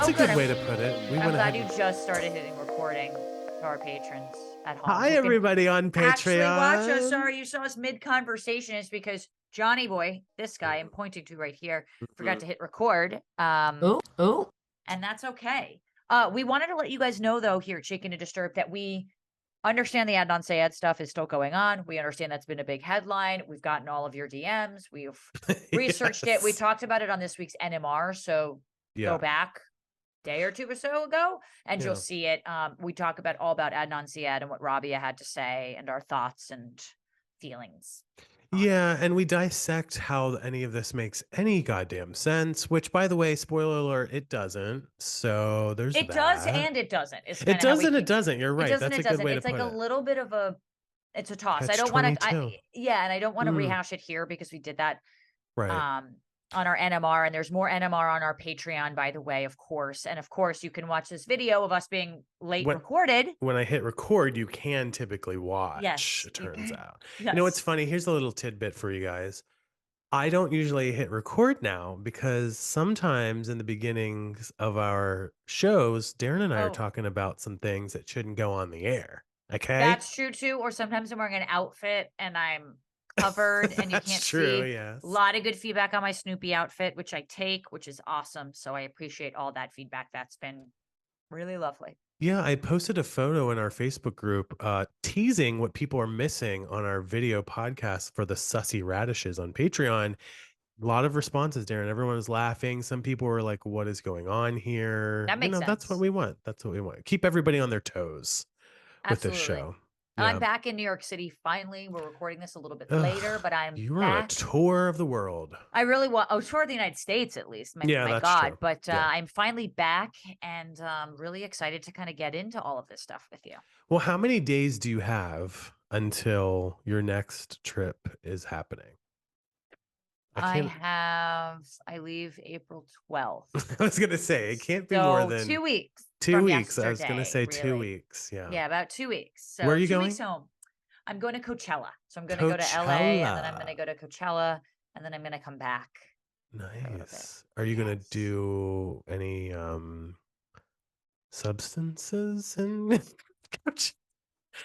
That's Oh, a good. good way to put it. We I'm went glad ahead. you just started hitting recording to our patrons at home Hi, who can everybody on actually watch us. Patreon. Sorry, you saw us mid-conversation. It's because Johnny Boy, this guy I'm pointing to right here, forgot Mhm. to hit record. Oh. And that's okay. We wanted to let you guys know, though, here at Shaken and Disturbed, that we understand the ad say ad stuff is still going on. We understand that's been a big headline. We've gotten all of your DMs. We've researched it. We Yes. talked about it on this week's NMR. So go Yeah. back day or two or so ago, and you'll Yeah. see it. We talk about all about Adnan Syed and what Rabia had to say and our thoughts and feelings on it. Yeah, and we dissect how any of this makes any goddamn sense, which, by the way, spoiler alert, it doesn't. So there's It does that. and it doesn't. It's It kind of how we doesn't, it keep doesn't. You're it right. doesn't, That's it a good doesn't. way to It's like put a it. little bit of a it's a toss. I Catch don't want to 22. yeah, and I don't want to Mm, rehash it here because we did that right. on our NMR, and there's more NMR on our Patreon, by the way, of course. And of course, you can watch this video of us being late When recorded. when I hit record, you can typically watch, Yes, it you turns can. out. You know what's Yes. funny? Here's a little tidbit for you guys. I don't usually hit record now because sometimes in the beginnings of our shows, Darren and I are Oh, talking about some things that shouldn't go on the air. Okay? that's true too. Or sometimes I'm wearing an outfit and I'm covered and you can't That's true, see. A yes. lot of good feedback on my Snoopy outfit, which I take, which is awesome. So I appreciate all that feedback. That's been really lovely. Yeah, I posted a photo in our Facebook group teasing what people are missing on our video podcast for the Sussy Radishes on Patreon. A lot of responses, Darren. Everyone was laughing. Some people were like, what is going on here? That makes That's what sense. we want. That's what we want. Keep everybody on their toes with this Absolutely. show. I'm Yeah. back in New York City finally. We're recording this a little bit later, Ugh, but I'm you were on a back. tour of the world. I really want tour of the United States at least. Yeah, My that's God. true. But Yeah. I'm finally back and really excited to kind of get into all of this stuff with you. Well, how many days do you have until your next trip is happening? I leave April 12th. I was gonna say it can't be more So than 2 weeks 2 from weeks. I was gonna yesterday, say 2 really. weeks. Yeah. Yeah, about 2 weeks. Where are So you 2 weeks going? home. I'm going to Coachella. So I'm going to go to LA and then I'm going to Coachella. go to Coachella and then I'm going to come back for a little bit. Nice. Are you gonna Yes. do any substances in Coachella?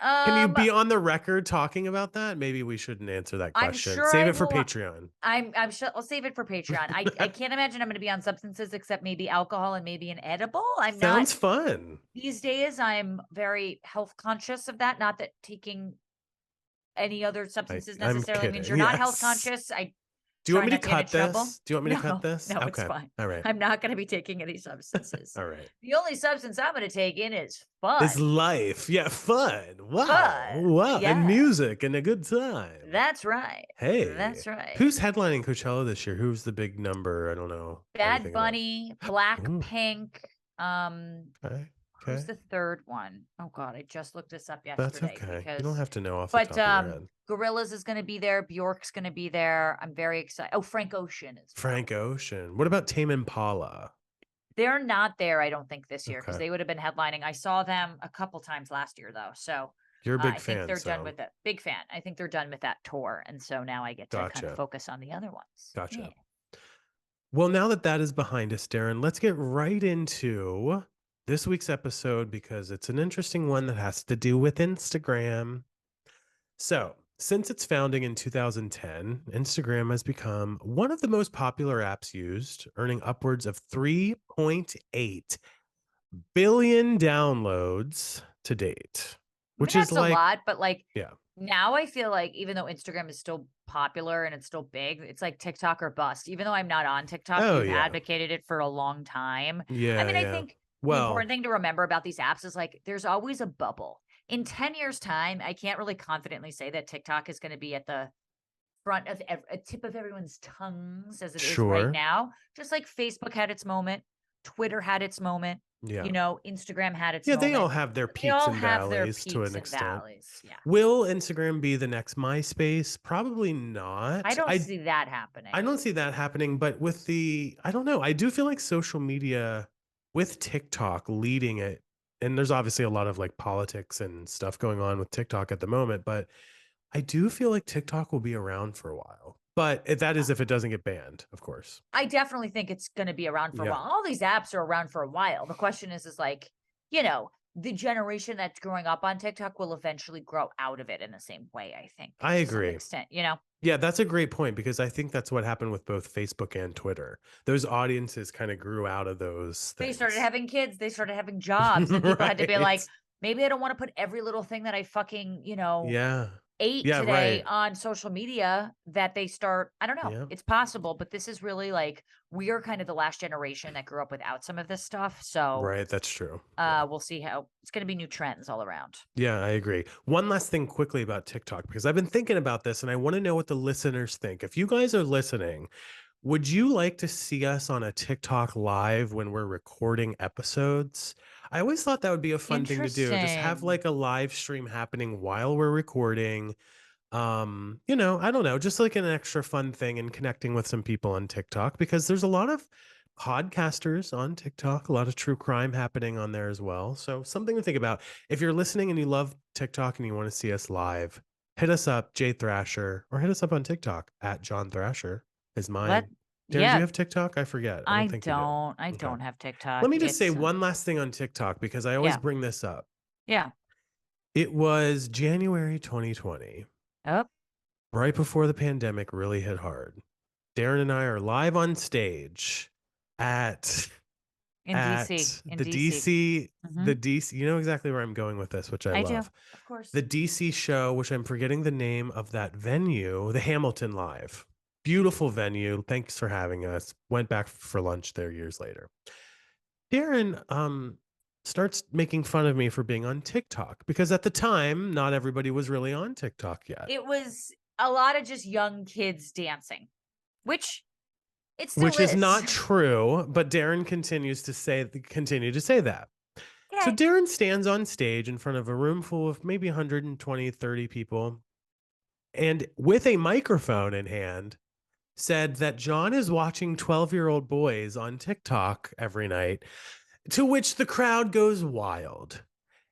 Can you be on the record talking about that? Maybe we shouldn't answer that I'm question. sure Save I it for will. Patreon. I'm sure I'll save it for Patreon. I can't imagine I'm going to be on substances except maybe alcohol and maybe an edible. I'm not Sounds fun. these days. I'm very health conscious of that. Not that taking any other substances I'm necessarily means kidding. you're not health Yes. conscious. I Do you want try me to not to get in cut trouble. this? Do you want me to cut No, this? no, it's Okay. fine. All right. I'm not going to be taking any substances. All right. The only substance I'm going to take in is It's fun. life. Yeah, fun. Wow. Fun. Wow. Yeah. And music and a good time. That's right. Hey. That's right. Who's headlining Coachella this year? Who's the big number? I don't know. Bad Bunny, Blackpink. Okay. Who's the third one? Oh God, I just looked this up That's yesterday. okay. Because, You don't have to know off the top of your head. Gorillaz is going to be there. Bjork's going to be there. I'm very excited. Oh, Frank Ocean is. Frank Ocean. What about Tame Impala? They're not there, I don't think, this year because Okay. they would have been headlining. I saw them a couple times last year though, so You're a big I fan. think they're done with it. Big fan. I think they're done with that tour, and so now I get to kind Gotcha. of focus on the other ones. Gotcha. Yeah. Well, now that that is behind us, Darren, let's get right into this week's episode because it's an interesting one that has to do with Instagram. So, since its founding in 2010, Instagram has become one of the most popular apps used, earning upwards of 3.8 billion downloads to date, which is That's like a lot, but like, yeah. Now I feel like even though Instagram is still popular and it's still big, it's like TikTok or bust. Even though I'm not on TikTok, Oh, you've yeah. advocated it for a long time. Yeah. I mean, I yeah. think the Well, important thing to remember about these apps is like there's always a bubble. In 10 years' time, I can't really confidently say that TikTok is going to be at the front of a tip of everyone's tongues as it is sure. right now. Just like Facebook had its moment, Twitter had its moment. Yeah. You know, Instagram had its Yeah, moment. they all have their They peaks all and have their valleys to peaks an and extent. valleys. Yeah. Will Instagram be the next MySpace? Probably not. I don't see that happening. I don't see that happening, but with I don't know. I do feel like social media with TikTok leading it, and there's obviously a lot of like politics and stuff going on with TikTok at the moment, but I do feel like TikTok will be around for a while. But that is if it doesn't get banned, of course. I definitely think it's gonna be around for a Yeah. while. All these apps are around for a while. The question is like, you know, the generation that's growing up on TikTok will eventually grow out of it in the same way, I think, I to some agree. extent, you know? Yeah, that's a great point because I think that's what happened with both Facebook and Twitter. Those audiences kind of grew out of those They started things. having kids, they started having jobs, and people had to be like, Right. maybe I don't want to put every little thing that I fucking, Yeah. ate Yeah, today right. on social media that they start. I don't know. Yeah. It's possible, but this is really like we are kind of the last generation that grew up without some of this stuff. So Right, that's true. Yeah. we'll see how it's gonna be new trends all around. Yeah, I agree. One last thing quickly about TikTok because I've been thinking about this and I want to know what the listeners think. If you guys are listening, would you like to see us on a TikTok live when we're recording episodes? I always thought that would be a fun thing to do. Just have Interesting. like a live stream happening while we're recording. I don't know, just like an extra fun thing and connecting with some people on TikTok because there's a lot of podcasters on TikTok, a lot of true crime happening on there as well. So something to think about. If you're listening and you love TikTok and you want to see us live, hit us up, Jay Thrasher, or hit us up on TikTok at John Thrasher is Let mine. Darren, do you yeah, have TikTok? I forget. I don't think you do. I Okay. don't have Let TikTok. me just say It's one last thing on TikTok because I always yeah, bring this up. yeah. It was January 2020, Oh, right before the pandemic really hit hard. Darren and I are live on stage at in DC. at In the DC. DC Hmm. the DC, you know exactly where I'm going with this, which I I do, love. of course. The DC show, which I'm forgetting the name of that venue, the Hamilton Live. Beautiful venue. Thanks for having us. Went back for lunch there years later. Darren starts making fun of me for being on TikTok because at the time, not everybody was really on TikTok yet. It was a lot of just young kids dancing, which it still Which is is. not true, but Darren continue to say that. So Okay. Darren stands on stage in front of a room full of maybe 120, 30 people, and with a microphone in hand, said that John is watching 12-year-old boys on TikTok every night, to which the crowd goes wild.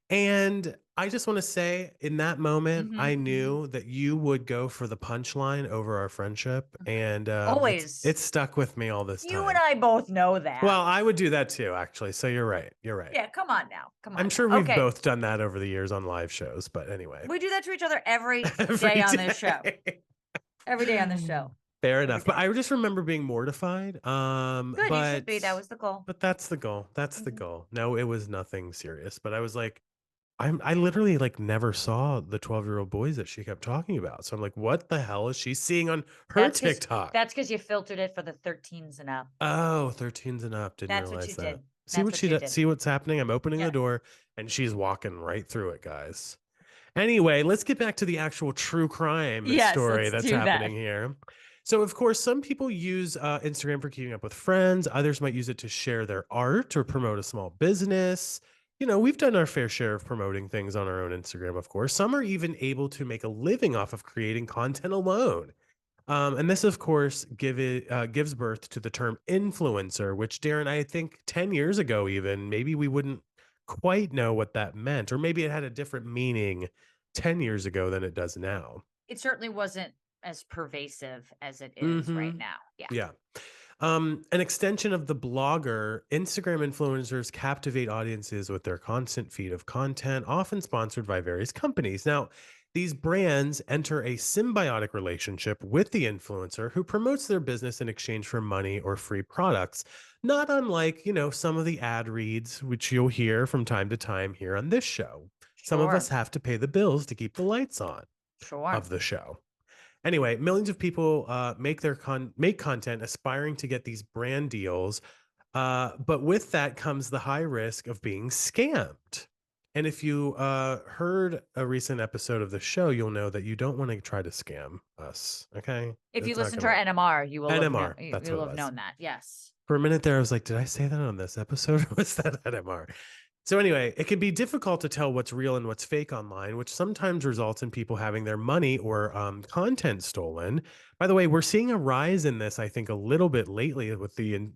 And I just want to say, in that moment, Hmm. I knew that you would go for the punchline over our friendship, and Always. it's stuck with me all this You and time. I both know that. Well, I would do that too, actually. So you're right. You're right. Yeah, come on now. Come I'm on sure now. we've Okay. both done that over the years on live shows, but anyway, We do that to each other every day every on this show. day. Every day on this show. Fair Every enough. But day. I just remember being mortified. Good, you should be. That was the goal. But that's the goal. That's the Mhm. goal. No, it was nothing serious. But I was like, I literally like never saw the 12-year-old boys that she kept talking about. So I'm like, what the hell is she seeing on her That's because TikTok? that's because you filtered it for the 13s and up. Oh, 13's and up. Didn't That's what realize you that. did. That's what you did. See what's happening. I'm opening the Yeah. door and she's walking right through it, guys. Anyway, let's get back to the actual true crime Yes, story let's that's do that. happening here. So, of course, some people use Instagram for keeping up with friends. Others might use it to share their art or promote a small business. We've done our fair share of promoting things on our own Instagram, of course. Some are even able to make a living off of creating content alone. And this, of course, gives birth to the term influencer, which, Darren, I think 10 years ago, even maybe we wouldn't quite know what that meant, or maybe it had a different meaning 10 years ago than it does now. It certainly wasn't as pervasive as it is right Hmm. now. Yeah. Yeah. An extension of the blogger, Instagram influencers captivate audiences with their constant feed of content, often sponsored by various companies. Now, these brands enter a symbiotic relationship with the influencer who promotes their business in exchange for money or free products, not unlike, some of the ad reads, which you'll hear from time to time here on this show. Some of us Sure. have to pay the bills to keep the lights on Sure. of the show. Anyway, millions of people make content aspiring to get these brand deals, but with that comes the high risk of being scammed. And if you heard a recent episode of the show, you'll know that you don't want to try to scam us. Okay, If you it's not listen to gonna our work. NMR, you will have known NMR, that's you'll what it have was. known that. Yes. For a minute there, I was like, did I say that on this episode or was that NMR? So anyway, it can be difficult to tell what's real and what's fake online, which sometimes results in people having their money or content stolen. By the way, we're seeing a rise in this, I think, a little bit lately with the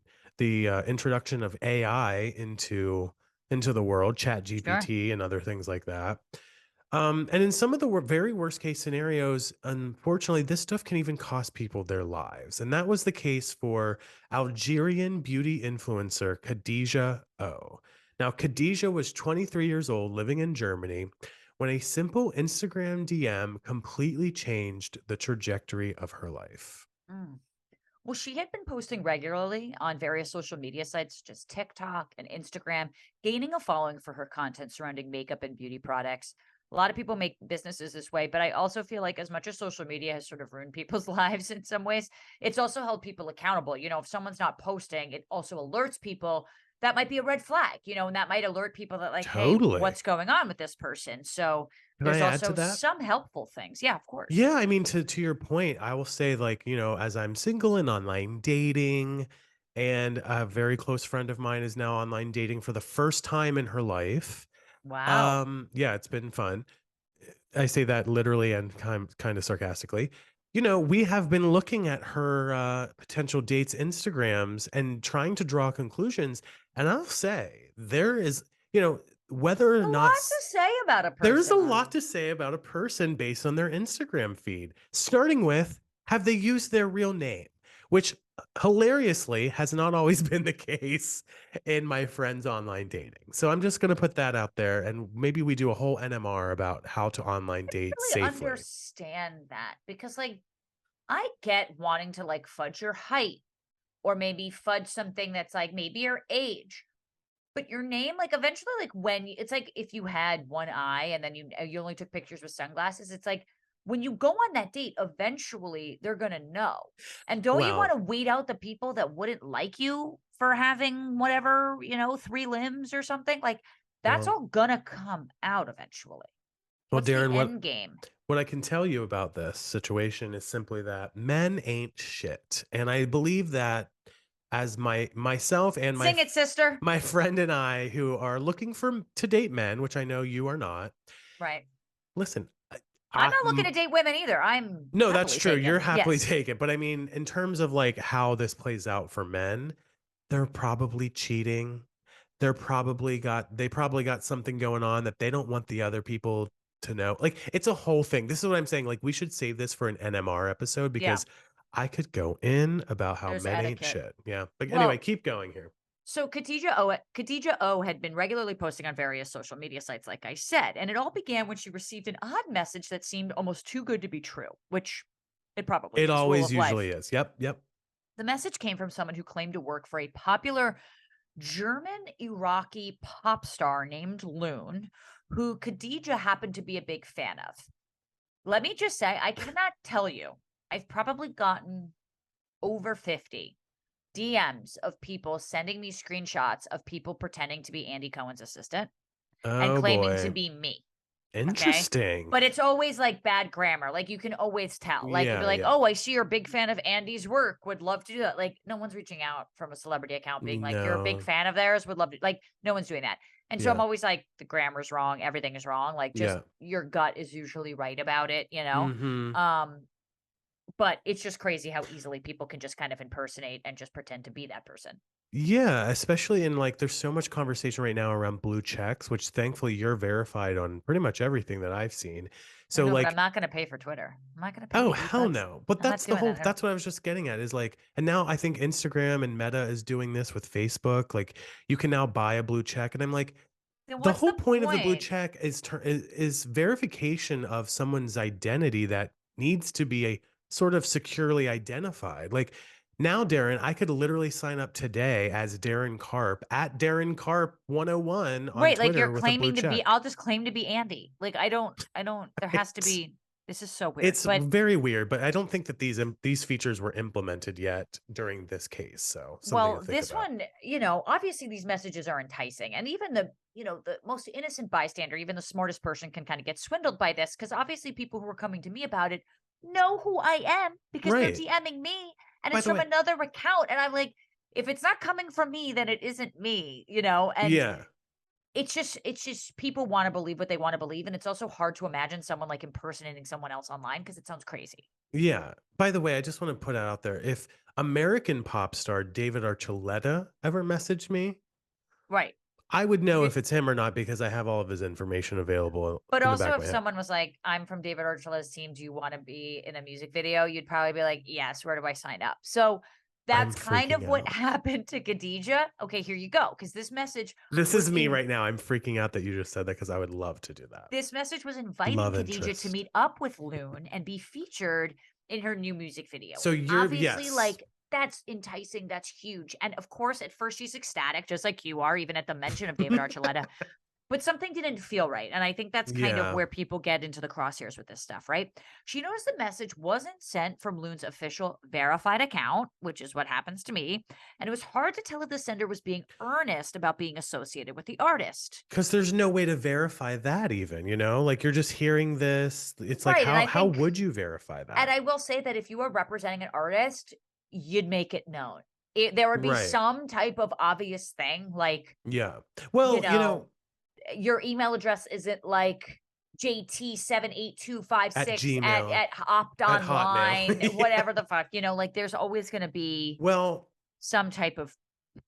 introduction of AI into the world, Chat Sure. GPT and other things like that. And in some of the very worst case scenarios, unfortunately, this stuff can even cost people their lives. And that was the case for Algerian beauty influencer Khadija O. Now, Khadija was 23 years old, living in Germany, when a simple Instagram DM completely changed the trajectory of her life. Mm. Well, she had been posting regularly on various social media sites, such as TikTok and Instagram, gaining a following for her content surrounding makeup and beauty products. A lot of people make businesses this way, but I also feel like as much as social media has sort of ruined people's lives in some ways, it's also held people accountable. If someone's not posting, it also alerts people that might be a red flag, and that might alert people that, like, hey, Totally. what's going on with this person? So Can I there's add to also that? some helpful things. Yeah, of course. Yeah, I mean, to your point, I will say, like, as I'm single and online dating, and a very close friend of mine is now online dating for the first time in her life. Wow. Yeah, it's been fun. I say that literally and kind of sarcastically. We have been looking at her potential dates Instagrams and trying to draw conclusions. And I'll say there is, whether or A not lot to say about a there's a person lot on. to say about a person based on their Instagram feed, starting with, have they used their real name? Which hilariously has not always been the case in my friends' online dating. So I'm just going to put that out there, and maybe we do a whole NMR about how to online date Really safely. understand that because, like, I get wanting to, like, fudge your height or maybe fudge something that's, like, maybe your age, but your name, like, eventually, like, it's like if you had one eye and then you only took pictures with sunglasses, it's like when you go on that date, eventually they're gonna know. And don't you Well, wanna weed out the people that wouldn't like you for having whatever, 3 limbs or something? Like, that's well, all gonna come out eventually. well, What's the Darren, end game? what I can tell you about this situation is simply that men ain't shit, and I believe that as myself and Sing it, sister. my friend and I, who are looking to date men, which I know you are not. Right. Listen, I'm I not looking to date women either. I'm no, that's happily true. You're taken. happily Yes. taken, but I mean, in terms of like how this plays out for men, they're probably cheating. They probably got something going on that they don't want the other people to know. Like, it's a whole thing. This is what I'm saying. Like, we should save this for an NMR episode Yeah. because I could go in about how There's men ain't etiquette. shit. Yeah. But anyway, Well, keep going here. so Khadija O had been regularly posting on various social media sites, like I said, and it all began when she received an odd message that seemed almost too good to be true, which it probably It is. Rule always of life. usually is. Yep. Yep. The message came from someone who claimed to work for a popular German Iraqi pop star named Loon, who Khadija happened to be a big fan of. Let me just say, I cannot tell you. I've probably gotten over 50 DMs of people sending me screenshots of people pretending to be Andy Cohen's assistant and Oh claiming to boy. be me. Okay. Interesting. But it's always like bad grammar. Like you can always tell. Like it'd be Yeah. like, Yeah. oh, I see you're a big fan of Andy's work. Would love to do that. Like no one's reaching out from a celebrity account being like, you're a big No. fan of theirs. Would love to like no one's doing that. And so I'm Yeah. always like, the grammar's wrong, everything is wrong. Like just Yeah. your gut is usually right about it. Mhm. Um, but it's just crazy how easily people can just kind of impersonate and just pretend to be that person. Yeah, especially in like there's so much conversation right now around blue checks, which thankfully you're verified on pretty much everything that I've seen. I So know, but I'm like, not gonna pay for Twitter. I'm not gonna pay oh 80 hell bucks. no. But I'm not doing that. I don't that's what I was just getting at is like, and now I think Instagram and Meta is doing this with Facebook. Like you can now buy a blue check. And I'm like, then the what's whole the point of the blue point? check is verification of someone's identity that needs to be a sort of securely identified. Like now, Darren, I could literally sign up today as Daryn Carp at Daryn Carp 101 on Right, like you're Twitter with a blue claiming to be check. I'll just claim to be Andy. Like I don't there has to It's be this is so weird. it's But very weird, but I don't think that these features were implemented yet during this case. So something to well, think this about. one, obviously these messages are enticing. And even the most innocent bystander, even the smartest person can kind of get swindled by this because obviously people who are coming to me about it know who I am because they're Right. DMing me and By it's the from way, another account. And I'm like, if it's not coming from me, then it isn't me. And yeah. it's just people wanna believe what they wanna believe, and it's also hard to imagine someone, like, impersonating someone else online because it sounds crazy. Yeah. By the way, I just want to put it out there. If American pop star David Archuleta ever messaged me, Right. I would know The if it's him or not because I have all of his information available But in the also back of if my head. someone was like, "I'm from David Archuleta's team, do you wanna be in a music video?" You'd probably be like, "Yes, where do I sign up?" So, I'm that's kind freaking of what out. happened to Khadija. Okay, here you go, because This is me right now. I'm freaking out that you just said that because I would love to do that. this message was inviting Love Khadija to interest. meet up with Loon and be featured in her new music video. So you're Obviously, yes. like, that's enticing, that's huge, and of course, at first she's ecstatic, just like you are, even at the mention of David Archuleta. But something didn't feel right, and I think that's kind of Yeah, where people get into the crosshairs with this stuff, right? She noticed the message wasn't sent from Loon's official verified account, which is what happens to me, and it was hard to tell if the sender was being earnest about being associated with the artist. because there's no way to verify that even, like, you're just hearing this. It's like, Right, and I how think would you verify and that? I will say that if you are representing an artist, you'd make it known. There would be Right. some type of obvious thing, like, Yeah. you Well, know, your email address isn't like at JT78256 Gmail, at Opt at Hotmail. Online, Yeah. whatever the fuck, like there's always gonna be Well, some type of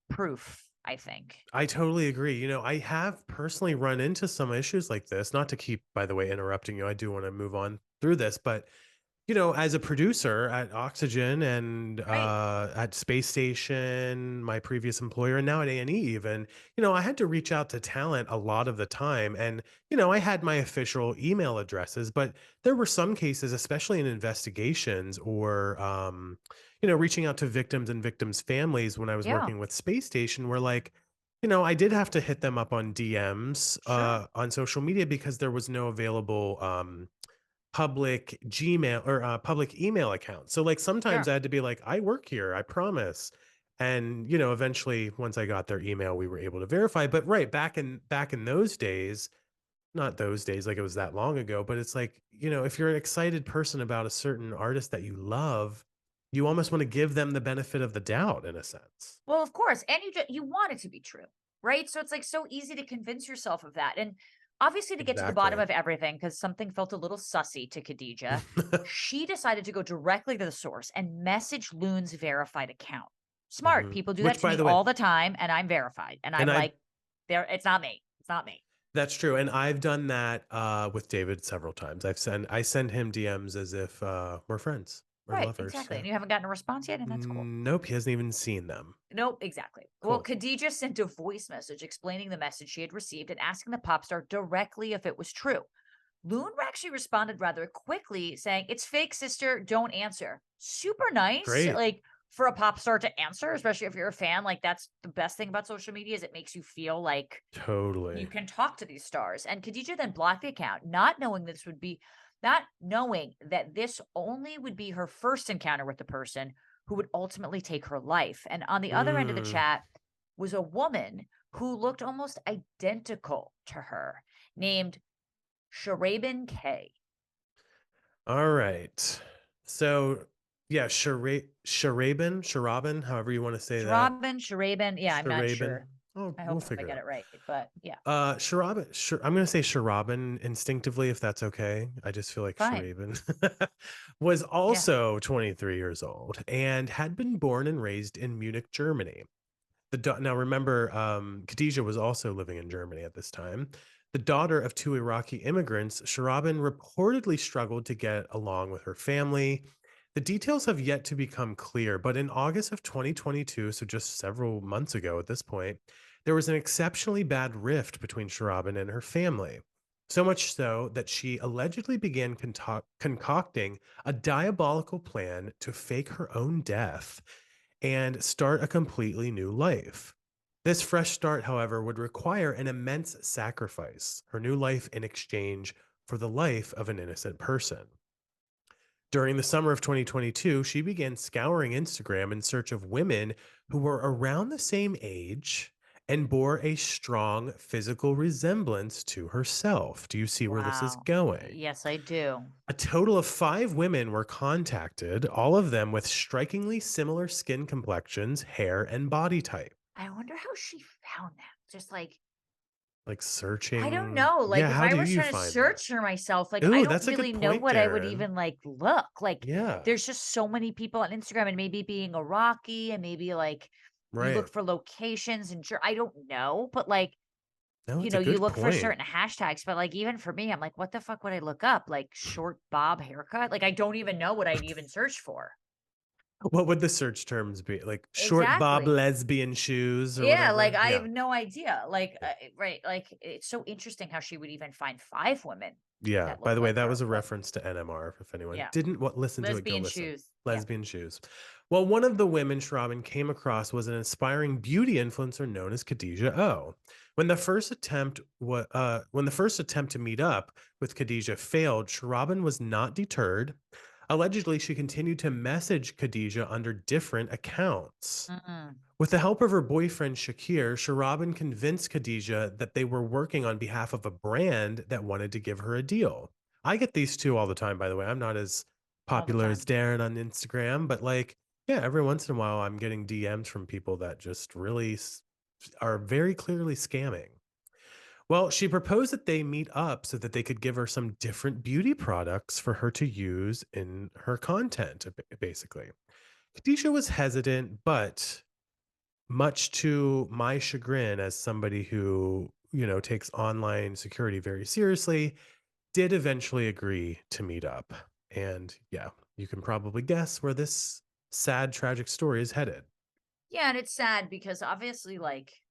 proof, I think. I totally agree. I have personally run into some issues like this, not to keep, by the way, interrupting you. I do want to move on through this, but as a producer at Oxygen and Right. at Space Station, my previous employer, and now at A&E even, I had to reach out to talent a lot of the time. And, I had my official email addresses, but there were some cases, especially in investigations or, reaching out to victims and victims' families when I was Yeah, working with Space Station, where like, I did have to hit them up on DMs sure, on social media because there was no available public Gmail or public email account. So like sometimes sure. I had to be like, I work here, I promise. And eventually once I got their email, we were able to verify. But right, back in those days, not those days like it was that long ago, but it's like, if you're an excited person about a certain artist that you love, you almost want to give them the benefit of the doubt in a sense. Well, of course, and you want it to be true, right? So it's, like, so easy to convince yourself of that, and obviously to get to the bottom Exactly. of everything, because something felt a little sussy to Khadija, she decided to go directly to the source and message Loon's verified account. Smart, Mhm. people do that Which to by me the way, all the time, and I'm verified, and and I'm I like, "There it's not me, it's not me." that's true, and I've done that, with David several times. I send him DMs as if, we're friends, we're Right, lovers, exactly, yeah. and you haven't gotten a response yet, and that's cool. Nope, he hasn't even seen them. Nope, exactly. Well, Cool. Khadija sent a voice message explaining the message she had received and asking the pop star directly if it was true. Loon actually responded rather quickly, saying, "It's fake, sister. Don't answer." Super nice. Great. Like for a pop star to answer, especially if you're a fan. Like that's the best thing about social media is it makes you feel like you Totally. can talk to these stars. And Khadija then blocked the account, not knowing that this only would be her first encounter with the person who would ultimately take her life. And on the other end of the Mm, chat was a woman who looked almost identical to her, named Sharabin K. alright. So, yeah, Sharabin, however you wanna say that. Sharabin, yeah, I'm not Sharabin. sure. Oh, I we'll hope I figure it get out. it right, but yeah, I'm gonna say Sharabin instinctively, if that's okay. I just feel like fine. Sharabin was Yeah, also 23 years old and had been born and raised in Munich, Germany. Now remember, Khadijah was also living in Germany at this time. The daughter of two Iraqi immigrants, Sharabin reportedly struggled to get along with her family. The details have yet to become clear, but in August of 2022, so just several months ago at this point, there was an exceptionally bad rift between Sharabin and her family. So much so that she allegedly began concocting a diabolical plan to fake her own death and start a completely new life. This fresh start, however, would require an immense sacrifice, her new life in exchange for the life of an innocent person. During the summer of 2022, she began scouring Instagram in search of women who were around the same age and bore a strong physical resemblance to herself. Do you see where this is wow. going? Yes, I do. A total of 5 women were contacted, all of them with strikingly similar skin complexions, hair, and body type. I wonder how she found that. Just like Like I don't searching. know, like, Yeah, if how I do was you trying to find that? search for myself, like, I Ooh, don't that's a really good know point, what I would Daryn. even, like, look, like, Yeah, there's just so many people on Instagram and maybe being Iraqi and maybe, like, you look right. for locations and sure I don't know, but, like, No, You it's a know, you good look for point. certain hashtags, but, like, even for me, I'm like, "What the fuck would I look up?" Like, "short bob haircut?" Like, I don't even know what I'd even search for. What would the search terms be? Like short bob Exactly. lesbian shoes or Yeah, like, whatever? I Yeah. have no idea. Like, Yeah. right, like, it's so interesting how she would even find 5 women Yeah. that By look the way, like that her, was a but reference to NMR. If anyone yeah. didn't listen to it, go Lesbian listen. shoes. Yeah. Lesbian shoes. Well, one of the women Schraben came across was an inspiring beauty influencer known as Khadija O. When the first attempt to meet up with Khadija failed, Schraben was not deterred. Allegedly, she continued to message Khadija under different accounts. Mm-mm. With the help of her boyfriend Shakir, Sharabin convinced Khadija that they were working on behalf of a brand that wanted to give her a deal. I get these two all the time, by the way. I'm not as All the popular as time. Daryn on Instagram, but like, yeah, every once in a while I'm getting DMs from people that just really are very clearly scamming. Well, she proposed that they meet up so that they could give her some different beauty products for her to use in her content, basically. Khadija was hesitant, but much to my chagrin as somebody who, takes online security very seriously, did eventually agree to meet up. And yeah, you can probably guess where this sad, tragic story is headed. Yeah, and it's sad because obviously, like,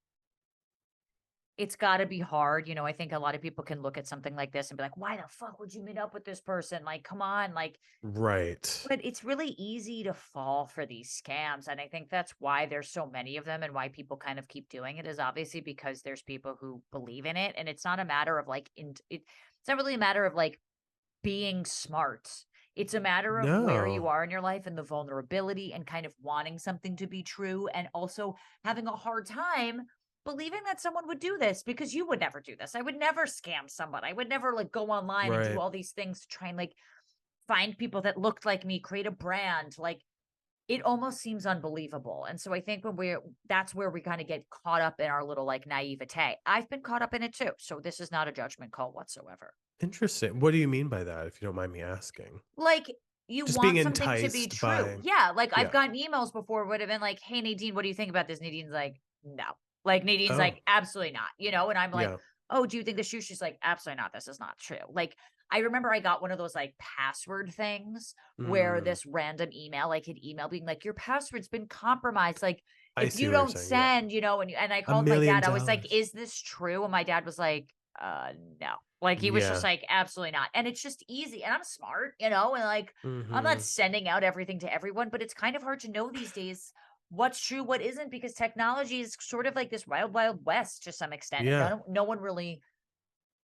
it's gotta be hard, I think a lot of people can look at something like this and be like, "Why the fuck would you meet up with this person? Like, come on." Like, Right. but it's really easy to fall for these scams, and I think that's why there's so many of them and why people kind of keep doing it is obviously because there's people who believe in it, and it's not a matter of, like, it's not really a matter of, like, being smart. It's a matter of where you No. are in your life and the vulnerability and kind of wanting something to be true and also having a hard time believing that someone would do this because you would never do this. I would never scam someone. I would never like go online and do Right. all these things to try and like find people that looked like me, create a brand. Like it almost seems unbelievable. And so I think when that's where we kind of get caught up in our little like naivete. I've been caught up in it too. So this is not a judgment call whatsoever. Interesting. What do you mean by that, if you don't mind me asking? Like, you Just being want something to be enticed true. by, Yeah, like, I've yeah. gotten emails before would have been like, "Hey, Nadine, what do you think about this?" Nadine's like, "No." Like, Nadine's Oh, like, "Absolutely not," And I'm like, yeah. "Oh, do you think this true?" She's like, "Absolutely not. This is not true." Like, I remember I got one of those, like, password things where Mm, this random email, like, had email being like, "Your password's been compromised, like, I if see you what you're don't saying. Yeah. send," and I A called my million dad. I was like, dollars. "Is this true?" And my dad was like, no." Like, he was just Yeah. like, "Absolutely not." And it's just easy, and I'm smart, and, like, I'm not Hmm. sending out everything to everyone, but it's kind of hard to know these days what's true, what isn't, because technology is sort of like this wild, wild west to some extent, and Yeah. no one really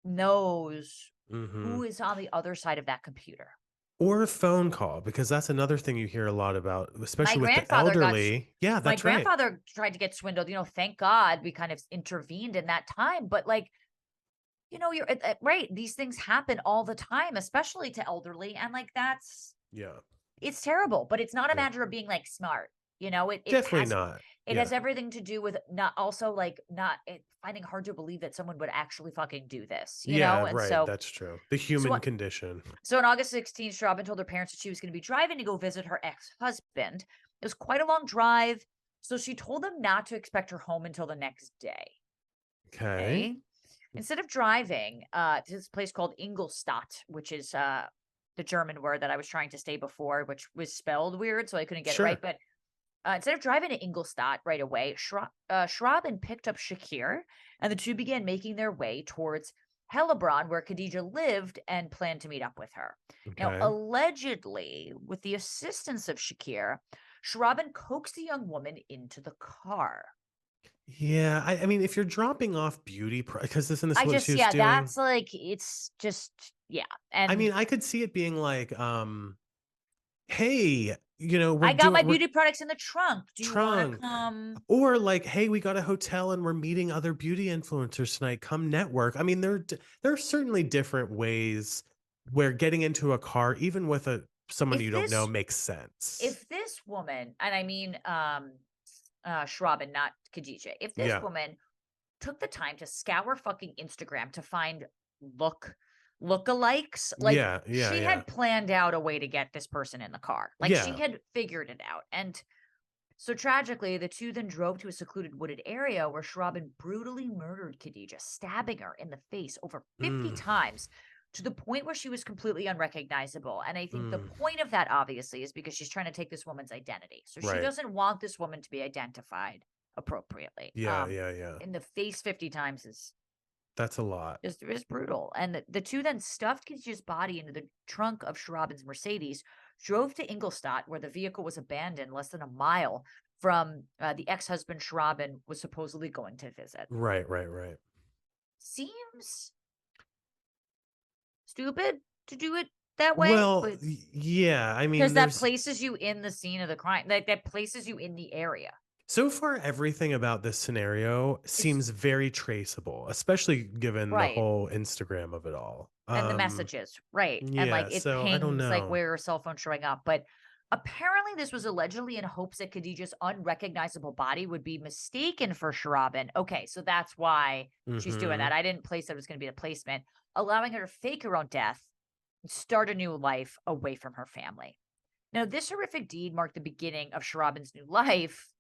knows Hmm. who is on the other side of that computer. Or a phone call, because that's another thing you hear a lot about, My especially with the grandfather got elderly. Yeah, my that's right. grandfather tried to get swindled, thank God we kind of intervened in that time, but, like, you're right, these things happen all the time, especially to elderly, and, like, Yeah. it's terrible, but it's not a Yeah. matter of being, like, smart, Definitely not. it Yeah. has everything to do with not also, like, not finding hard to believe that someone would actually fucking do this, Yeah, and right. so That's true. The so human what condition. so on August 16th, Robin told her parents that she was gonna be driving to go visit her ex-husband. It was quite a long drive, so she told them not to expect her home until the next day, Okay. okay? Instead of driving, to this place called Ingolstadt, which is, the German word that I was trying to say before, which was spelled weird, so I couldn't get it right, Sure. but, instead of driving to Ingolstadt right away, Schraben picked up Shakir, and the two began making their way towards Hellebrand, where Khadija lived, and planned to meet up with her. Now, Okay. allegedly, with the assistance of Shakir, Schraben coaxed the young woman into the car. Yeah, I mean, if you're dropping off beauty, because isn't this I what just she was yeah, doing? that's like it's just yeah, I and mean, I could see it being like, hey, I got my beauty products in the trunk. Do you wanna trunk. come? Or like, hey, we got a hotel and we're meeting other beauty influencers tonight. Come network. I mean, there are certainly different ways where getting into a car, even with someone If you don't know, this makes sense. if this woman, and I mean, Schraben, not Khadija, if this Yeah. woman took the time to scour fucking Instagram to find look lookalikes, like, Yeah. Yeah. she Yeah. had planned out a way to get this person in the car. Like, she Yeah. had figured it out, and So tragically, the two then drove to a secluded wooded area where Shrabin brutally murdered Khadija, stabbing her in the face over 50 Mm, times to the point where she was completely unrecognizable. And I think the mm, point of that, obviously, is because she's trying to take this woman's identity. So she right. doesn't want this woman to be identified appropriately. Yeah, yeah, yeah. In the face 50 times is That's a lot. just is brutal. And the two then stuffed Khadijah's body into the trunk of Shrabin's Mercedes, drove to Ingolstadt, where the vehicle was abandoned less than a mile from the ex-husband Shrabin was supposedly going to visit. Right, right, right. Seems stupid to do it that way, Well, but yeah, I because mean, that there's places you in the scene of the crime, like that places you in the area. so far everything about this scenario It's seems very traceable, especially given the right. whole Instagram of it all. And the messages, right, and, like, Yeah, it so I don't pings, like, know. where her cell phone's showing up, but apparently this was allegedly in hopes that Khadijah's unrecognizable body would be mistaken for Sharabin. Okay, so that's why she's doing Mhm. that. I didn't place that it was gonna be the placement, allowing her to fake her own death and start a new life away from her family. Now, this horrific deed marked the beginning of Sharabin's new life,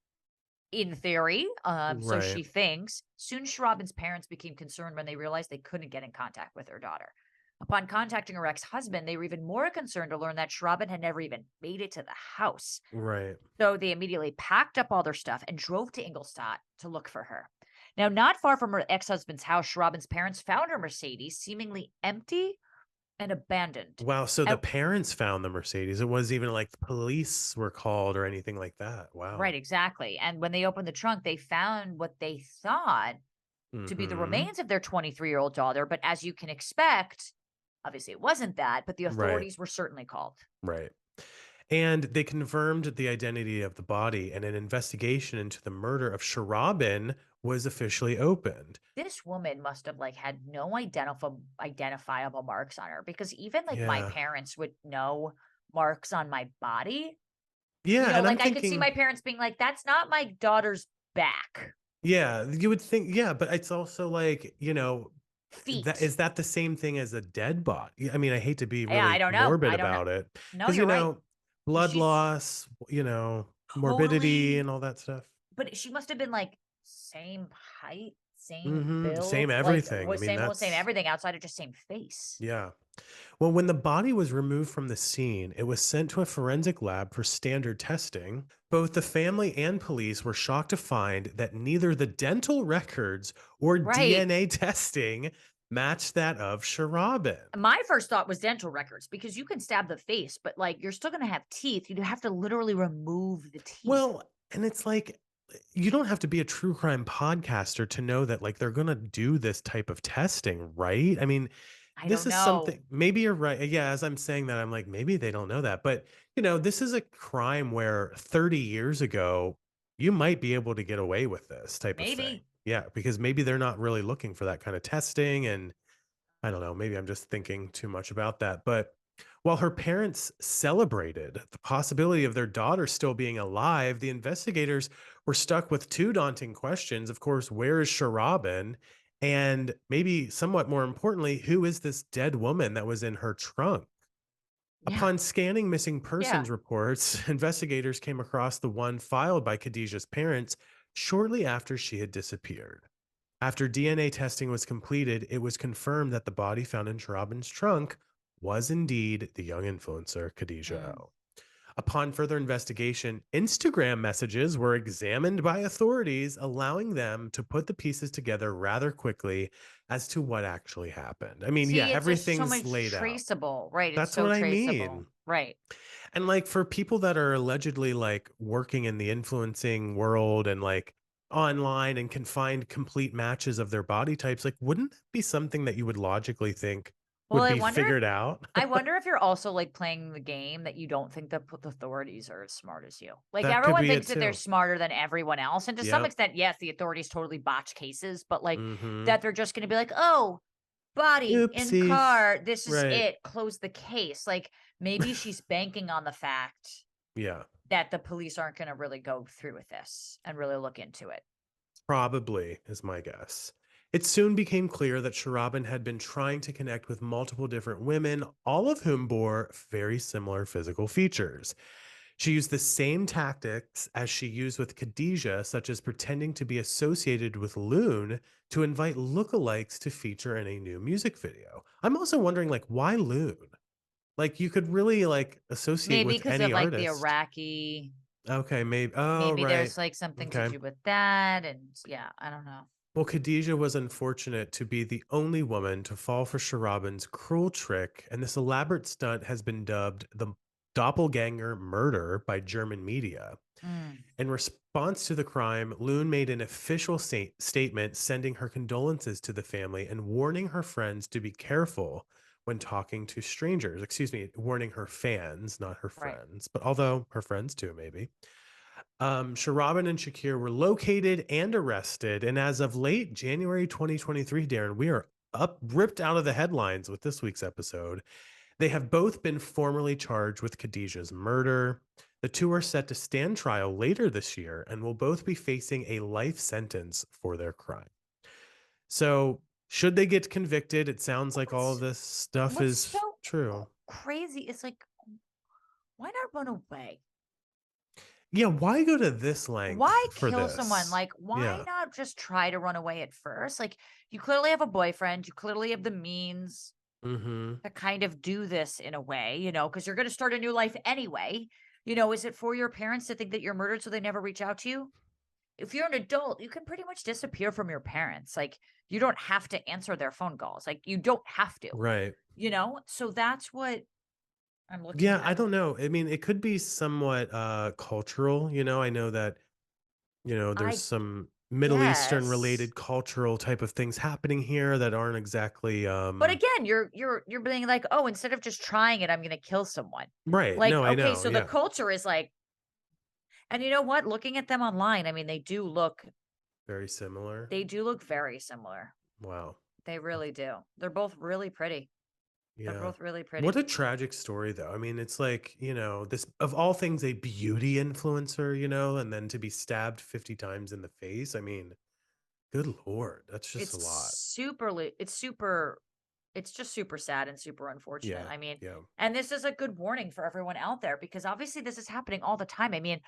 in theory, so Right. she thinks. Soon, Sharabin's parents became concerned when they realized they couldn't get in contact with their daughter. Upon contacting her ex-husband, they were even more concerned to learn that Sharabin had never even made it to the house. Right. So they immediately packed up all their stuff and drove to Ingolstadt to look for her. Now, not far from her ex-husband's house, Sharabin's parents found her Mercedes seemingly empty and abandoned. Wow, so the And parents found the Mercedes. It wasn't even like the police were called or anything like that. right, Wow. exactly. And when they opened the trunk, they found what they thought to be the Mhm. remains of their 23-year-old daughter. But as you can expect, obviously it wasn't that, but the Right. authorities were certainly called. Right. And they confirmed the identity of the body, and an investigation into the murder of Sharabin was officially opened. This woman must have like had no identifiable marks on her because even like my Yeah. parents would know marks on my body. Yeah, and I'm Like I could see thinking, my parents being like, that's not my daughter's back. yeah, you would think, yeah, but it's also like, that Feet. is that the same thing as a dead body? I mean, I hate to be Yeah, I really don't know. morbid I don't know. about it No, because, you're right. blood She's loss, morbidity totally and all that stuff. but she must have been, like, same height, same Mhm. Same build, like, everything. I was mean, same that's everything outside of just same face. yeah. Well, when the body was removed from the scene, it was sent to a forensic lab for standard testing. Both the family and police were shocked to find that neither the dental records or Right. DNA testing matched that of Sharabin. My first thought was dental records because you can stab the face, but, like, you're still gonna have teeth. You'd have to literally remove the teeth. Well, and it's like, you don't have to be a true crime podcaster to know that, like, they're gonna do this type of testing, right? I mean, I this don't is know. something maybe you're right. Yeah, as I'm saying that, I'm like, maybe they don't know that. But, this is a crime where 30 years ago, you might be able to get away with this type of thing. Maybe. Yeah, because maybe they're not really looking for that kind of testing, and I don't know, maybe I'm just thinking too much about that. But while her parents celebrated the possibility of their daughter still being alive, the investigators were stuck with two daunting questions. Of course, where is Sharabin? And maybe somewhat more importantly, who is this dead woman that was in her trunk? Yeah. Upon scanning missing Yeah. persons reports, investigators came across the one filed by Khadijah's parents shortly after she had disappeared. After DNA testing was completed, it was confirmed that the body found in Sharabin's trunk was indeed the young influencer Khadijah Mm. O. Upon further investigation, Instagram messages were examined by authorities, allowing them to put the pieces together rather quickly as to what actually happened. I mean, yeah, See, it's just so everything's much laid out. traceable. Right, it's That's so what I traceable. mean. Right. And like for people that are allegedly like working in the influencing world and like online and can find complete matches of their body types, like wouldn't that be something that you would logically think Well, would be figured out? I wonder if you're also, like, playing the game that you don't think the authorities are as smart as you. Like, That could everyone be it thinks that they're too. smarter than everyone else, and to some Yep. extent, yes, the authorities totally botch cases, but, like, Mhm. that they're just gonna be like, "Oh, body in Oopsies. car. This is Right. it. Close the case." Like, maybe she's banking on the fact Yeah. that the police aren't gonna really go through with this and really look into it. Probably is my guess. It soon became clear that Sharabin had been trying to connect with multiple different women, all of whom bore very similar physical features. She used the same tactics as she used with Khadija, such as pretending to be associated with Loon to invite lookalikes to feature in a new music video. I'm also wondering, like, why Loon? Like, you could really like associate Maybe with because of any like the artist. Iraqi, Okay, maybe. Oh, maybe right. there's like something to Okay. do with that. And yeah, I don't know. Well, Khadijah was unfortunate to be the only woman to fall for Sharaban's cruel trick, and this elaborate stunt has been dubbed the Doppelgänger murder by German media. Mm, In response to the crime, Loon made an official statement sending her condolences to the family and warning her friends to be careful when talking to strangers. Excuse me, warning her fans, not her right. friends, but although her friends too, maybe. Sharaban and Shakir were located and arrested. And as of late January 2023, Darren, we are up, ripped out of the headlines with this week's episode. They have both been formally charged with Khadijah's murder. The two are set to stand trial later this year and will both be facing a life sentence for their crime. So, should they get convicted? It sounds like all of What's this stuff what's is so true. crazy is like, why not run away? Yeah, why go to this Why length for kill someone? this? Like, why Yeah. not just try to run away at first? Like, you clearly have a boyfriend. You clearly have the means Mhm. to kind of do this in a way, because you're going to start a new life anyway. Is it for your parents to think that you're murdered so they never reach out to you? If you're an adult, you can pretty much disappear from your parents. Like, you don't have to answer their phone calls. Like, you don't have to, Right. So that's what I'm looking Yeah, at. I don't know. I mean, it could be somewhat cultural, I know that, there's I some Middle Eastern guess. related cultural type of things happening here that aren't exactly But again, you're being like, "Oh, instead of just trying it, I'm gonna kill someone." right. Like, No, I okay, know. so the Yeah. culture is like, and you know what? Looking at them online, I mean, Very similar. they do look very similar. Wow. They really do. They're both really pretty. They're Yeah. both really What pretty. a tragic story though. I mean, it's like, this of all things a beauty influencer, and then to be stabbed 50 times in the face. I mean, good lord, that's just a lot. It's just super sad and super unfortunate. Yeah. I mean, Yeah. and this is a good warning for everyone out there because obviously this is happening all the time. I mean,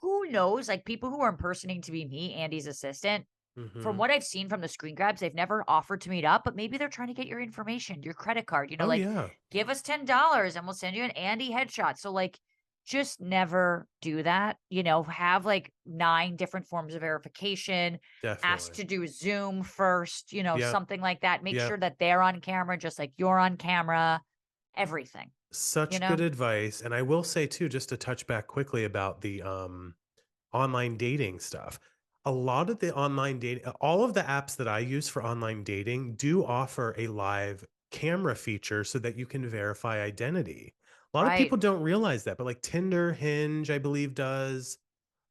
who knows? Like people who are impersonating to be me, Andy's assistant, from Mhm. what I've seen from the screen grabs, they've never offered to meet up, but maybe they're trying to get your information, your credit card, Oh like yeah. give us $10 and we'll send you an Andy headshot. So like just never do that. Have like 9 different forms of verification, ask Definitely. to do Zoom first, Yep. something like that. Make sure Yep. that they're on camera just like you're on camera, everything, you Such good know? advice, and I will say too, just to touch back quickly about the, online dating stuff. A lot of the online dating all of the apps that I use for online dating do offer a live camera feature so that you can verify identity. A lot of Right. people don't realize that, but, like, Tinder, Hinge, I believe, does.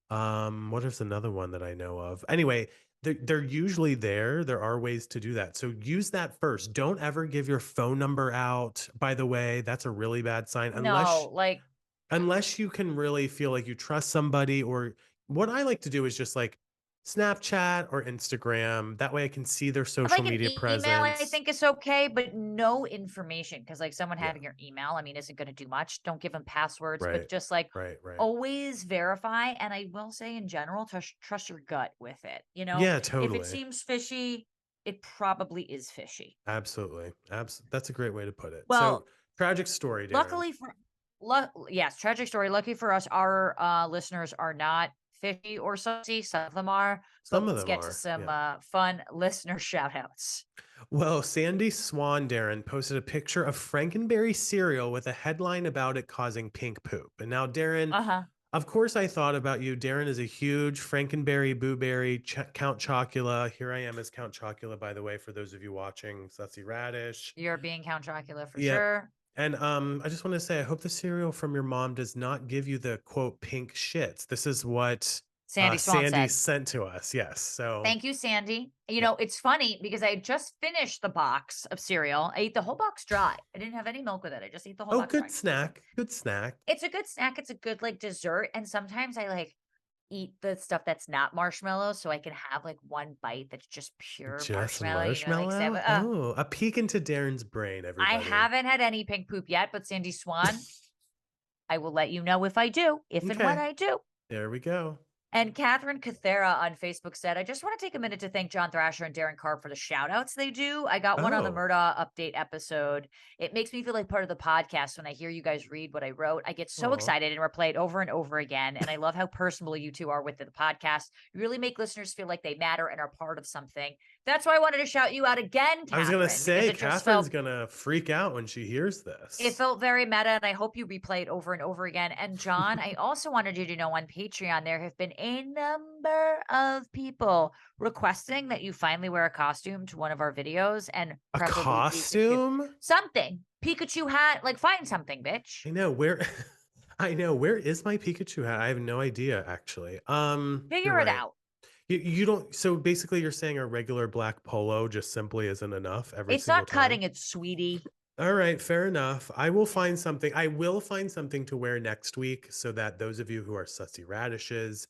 What is another one that I know of? Anyway, they're usually there. There are ways to do that. So use that first. Don't ever give your phone number out, by the way. That's a really bad sign No, like unless you can really feel like you trust somebody. Or what I like to do is just like Snapchat or Instagram. That way I can see their social Like an media email, I presence. think is okay, but no information because like someone Yeah. having your email, I mean, isn't going to do much. Don't give them passwords, but Right. just like Right. always verify. And I will say in general, trust your gut with it. Yeah, If it totally. seems fishy, it probably is fishy. Absolutely. That's a great way to put it. So Well, tragic story, Darren. luckily for, yes, tragic story. Lucky for us, our listeners are not fishy or saucy. Some of them are, but Some of let's them get to are. some Yeah. fun listener shout outs. Well, Sandy Swan Darren posted a picture of Frankenberry cereal with a headline about it causing pink poop. And now, Darren, Uh huh. of course, I thought about you. Darren is a huge Frankenberry, Booberry, Count Chocula. Here I am as Count Chocula, by the way, for those of you watching. Sussy Radish. You're being Count Dracula for Yep. sure. And I just want to say, I hope the cereal from your mom does not give you the quote pink shits. This is what Sandy Swan Sandy said. sent to us. Yes. So, Thank you, Sandy. yep. It's funny because I had just finished the box of cereal. I ate the whole box dry. I didn't have any milk with it. I just ate the whole Oh, box good dry. snack. Good snack. It's a good snack. It's a good like dessert. And sometimes I like eat the stuff that's not marshmallow so I can have like one bite that's just pure Just marshmallow, like say, marshmallow? Oh, a peek into Darren's brain, I everybody. haven't had any pink poop yet, but Sandy Swan, I will let you know if I do, if and when Okay. I do. There we go. And Catherine Cathera on Facebook said, I just want to take a minute to thank John Thrasher and Daryn Carp for the shout outs they do. I got one on the Oh. Murdaugh update episode. It makes me feel like part of the podcast when I hear you guys read what I wrote. I get so Oh. excited and replay it over and over again. And I love how personable you two are with the podcast. You really make listeners feel like they matter and are part of something. That's why I wanted to shout you out again, I was gonna Catherine, because say it just Catherine's felt gonna freak out when she hears it this. felt very meta, and I hope you replay it over and over again. And John, I also wanted you to know on Patreon, there have been a number of people requesting that you finally wear a costume to one of our videos and A preferably Pikachu. costume? Something. Pikachu hat. Like, find something, bitch. I know where I know where is my Pikachu hat? I have no idea actually. You're Figure it right. out. You don't so basically you're saying a regular black polo just simply isn't enough every It's single not time? cutting it, sweetie. All right, fair enough. I will find something. I will find something to wear next week so that those of you who are sussy radishes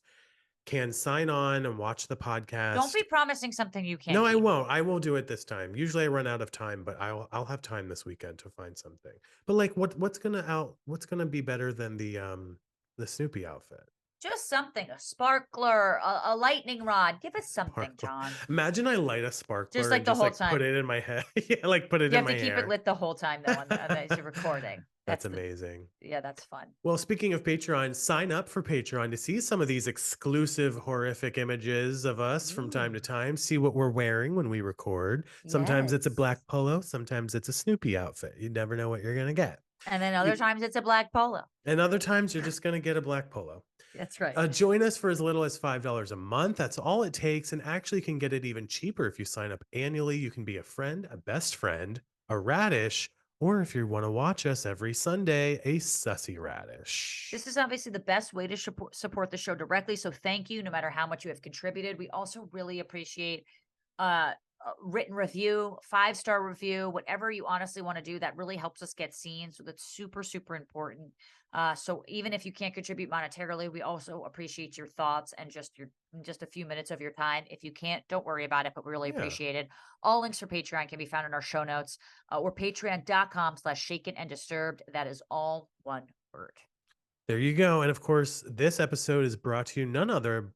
can sign on and watch the Don't podcast. be promising something you can't No, I keep. won't. I will do it this time. Usually I run out of time, but I'll have time this weekend to find something. But like what's gonna be better than the Snoopy outfit? Just something. A sparkler, a lightning rod. Give us something, Sparkler. John. Imagine I light a Just sparkler like and the just whole like put time. it in my head. Yeah, like put it You in have to my keep it hair. lit the whole time though, as you're recording. That's That's the amazing. yeah, that's fun. Well, speaking of Patreon, sign up for Patreon to see some of these exclusive horrific images of us from time to Mm, time. See what we're wearing when we record. Sometimes it's a yes. black polo, sometimes it's a Snoopy outfit. You never know what you're going to get. And then other You, times it's a black polo. and other times you're just going to get a black polo. That's right. Join us for as little as $5 a month. That's all it takes. And actually, can get it even cheaper if you sign up annually. You can be a friend, a best friend, a radish, or if you want to watch us every Sunday, a sussy radish. This is obviously the best way to support the show directly. So thank you, no matter how much you have contributed. We also really appreciate a written review, 5-star review, whatever you honestly want to do. That really helps us get seen. So that's super, super important. So even if you can't contribute monetarily, we also appreciate your thoughts and just a few minutes of your time. If you can't, don't worry about it, but we really Yeah. appreciate it. All links for Patreon can be found in our show notes or patreon.com/shaken and disturbed. That is all one word. There you go. And of course, this episode is brought to you none other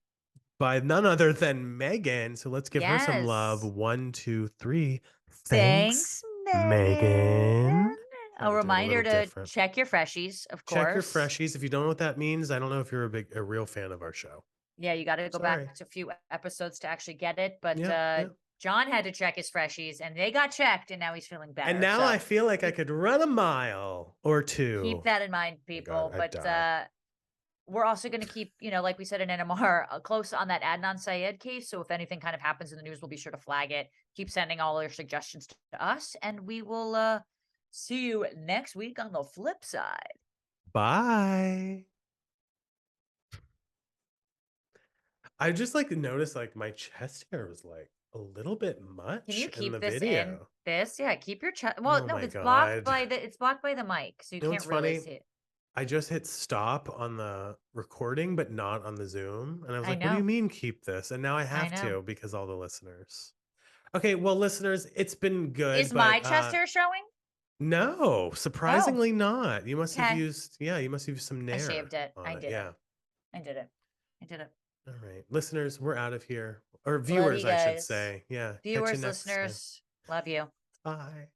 than Megan. So let's give her some love. Yes. 1, 2, 3. Thanks, Thanks, Megan. Megan. Had A to do it a little reminder to different. check your freshies, of Check your course. freshies. If you don't know what that means, I don't know if you're a real fan of our show. Yeah, you got to go back Sorry. to a few episodes to actually get it. But Yep. Yep. John had to check his freshies and they got checked and now he's feeling And better. now I So feel like I keep, could run a mile or keep two. that in mind, Oh my God, people. I'd But die. we're also going to keep, like we said in NMR, close on that Adnan Syed case. So if anything kind of happens in the news, we'll be sure to flag it. Keep sending all your suggestions to us, and we will see you next week on the flip side. Bye. I just like noticed like my chest hair was like a little bit Can much you in keep the this in? video. This? Yeah, keep your chest. Well, Oh no, my it's blocked God. by the mic, so you You know what's can't really funny? see it. I just hit stop on the recording, but not on the Zoom. And I was I like, what do you know. mean keep this? And now I I have know. to because all the listeners. Okay, well, listeners, it's been good, Is my but chest hair showing? no, Oh, surprisingly not. You must have okay. used, yeah, you must have used some I Nair shaved it. on I it. did it. Yeah. I did it. I did it. All right. Listeners, we're out of here. Or Love viewers, you I should guys. say. Yeah. Catch you Viewers, next time. listeners, love you. Bye.